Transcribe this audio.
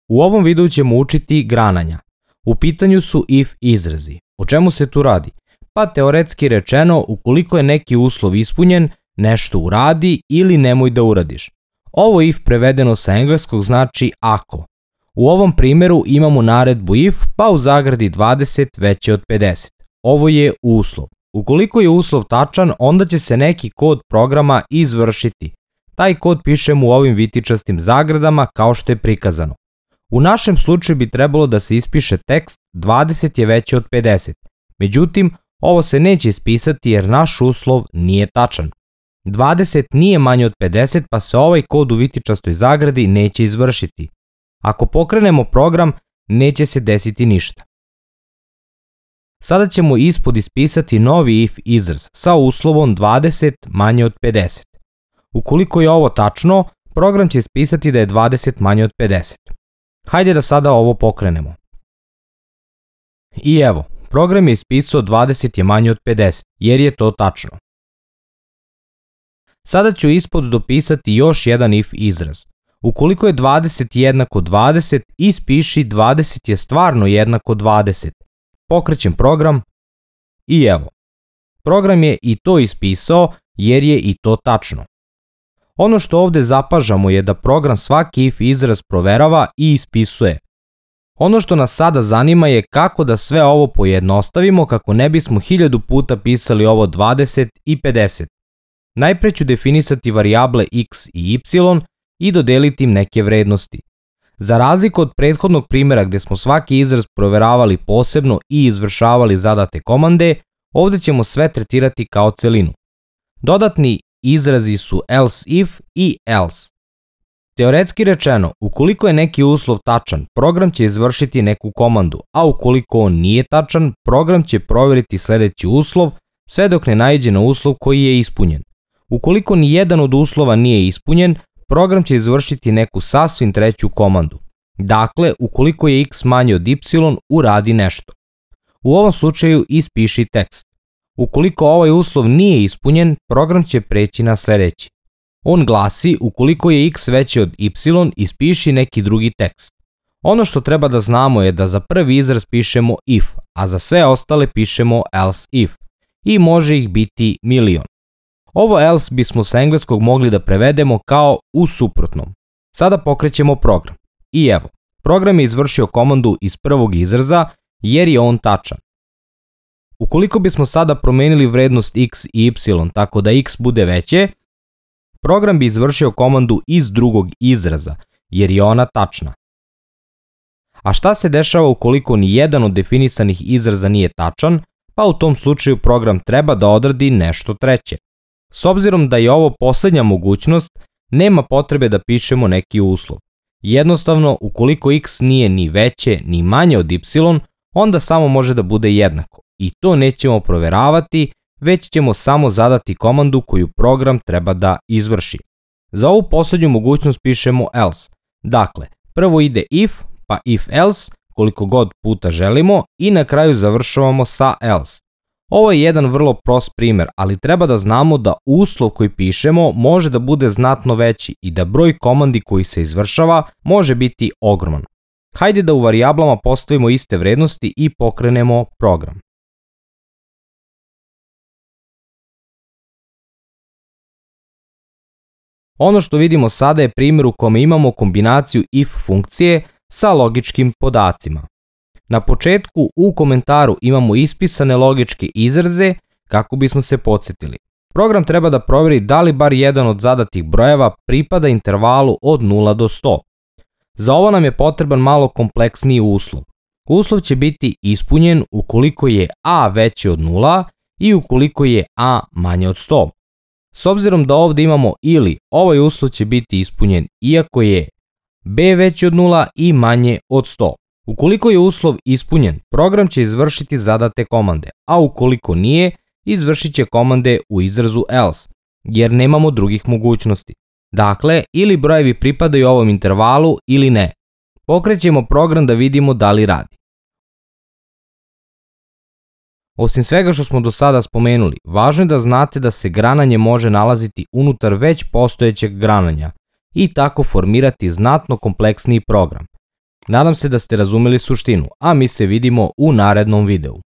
U ovom videu ćemo učiti grananja. U pitanju su if izrazi. O čemu se tu radi? Pa teoretski rečeno, ukoliko je neki uslov ispunjen, nešto uradi ili nemoj da uradiš. Ovo if prevedeno sa engleskog znači ako. U ovom primjeru imamo naredbu if, pa u zagradi 20 veće od 50. Ovo je uslov. Ukoliko je uslov tačan, onda će se neki kod programa izvršiti. Taj kod pišemo u ovim vitičastim zagradama kao što je prikazano. U našem slučaju bi trebalo da se ispiše tekst 20 je veće od 50. Međutim, ovo se neće ispisati jer naš uslov nije tačan. 20 nije manje od 50 pa se ovaj kod u vitičastoj zagradi neće izvršiti. Ako pokrenemo program, neće se desiti ništa. Sada ćemo ispod ispisati novi if izraz sa uslovom 20 manje od 50. Ukoliko je ovo tačno, program će ispisati da je 20 manje od 50. Hajde da sada ovo pokrenemo. I evo, program je ispisao 20 je manje od 50, jer je to tačno. Sada ću ispod dopisati još jedan if izraz. Ukoliko je 20 jednako 20, ispiši 20 je stvarno jednako 20. Pokrećem program i evo. Program je i to ispisao jer je i to tačno. Ono što ovdje zapažamo je da program svaki if izraz proverava i ispisuje. Ono što nas sada zanima je kako da sve ovo pojednostavimo kako ne bismo 1000 puta pisali ovo 20 i 50. Najpre ću definisati varijable x i y i dodeliti im neke vrednosti. Za razliku od prethodnog primjera gdje smo svaki izraz proveravali posebno i izvršavali zadate komande, ovdje ćemo sve tretirati kao celinu. Dodatni izrazi su else if i else. Teoretski rečeno, ukoliko je neki uslov tačan, program će izvršiti neku komandu, a ukoliko on nije tačan, program će provjeriti sljedeći uslov sve dok ne naiđe na uslov koji je ispunjen. Ukoliko ni jedan od uslova nije ispunjen, program će izvršiti neku sasvim treću komandu. Dakle, ukoliko je x manje od y, uradi nešto. U ovom slučaju ispiši tekst. Ukoliko ovaj uslov nije ispunjen, program će preći na sljedeći. On glasi, ukoliko je x veće od y, ispiši neki drugi tekst. Ono što treba da znamo je da za prvi izraz pišemo if, a za sve ostale pišemo else if. I može ih biti milion. Ovo else bismo sa engleskog mogli da prevedemo kao u suprotnom. Sada pokrećemo program. I evo, program je izvršio komandu iz prvog izraza jer je on tačan. Ukoliko bismo sada promenili vrednost x i y tako da x bude veće, program bi izvršio komandu iz drugog izraza jer je ona tačna. A šta se dešava ukoliko ni jedan od definisanih izraza nije tačan, pa u tom slučaju program treba da odradi nešto treće. S obzirom da je ovo posljednja mogućnost, nema potrebe da pišemo neki uslov. Jednostavno, ukoliko x nije ni veće ni manje od y, onda samo može da bude jednako. I to nećemo proveravati, već ćemo samo zadati komandu koju program treba da izvrši. Za ovu posljednju mogućnost pišemo else. Dakle, prvo ide if, pa if else, koliko god puta želimo i na kraju završavamo sa else. Ovo je jedan vrlo prost primjer, ali treba da znamo da uslov koji pišemo može da bude znatno veći i da broj komandi koji se izvršava može biti ogroman. Hajde da u varijablama postavimo iste vrednosti i pokrenemo program. Ono što vidimo sada je primjer u kome imamo kombinaciju if funkcije sa logičkim podacima. Na početku u komentaru imamo ispisane logičke izraze kako bismo se podsjetili. Program treba da provjeri da li bar jedan od zadatih brojeva pripada intervalu od 0 do 100. Za ovo nam je potreban malo kompleksniji uslov. Uslov će biti ispunjen ukoliko je a veće od 0 i ukoliko je a manje od 100. S obzirom da ovdje imamo ili, ovaj uslov će biti ispunjen iako je b veće od 0 i manje od 100. Ukoliko je uslov ispunjen, program će izvršiti zadate komande, a ukoliko nije, izvršit će komande u izrazu else, jer nemamo drugih mogućnosti. Dakle, ili brojevi pripadaju ovom intervalu ili ne. Pokrećemo program da vidimo da li radi. Osim svega što smo do sada spomenuli, važno je da znate da se grananje može nalaziti unutar već postojećeg grananja i tako formirati znatno kompleksniji program. Nadam se da ste razumeli suštinu, a mi se vidimo u narednom videu.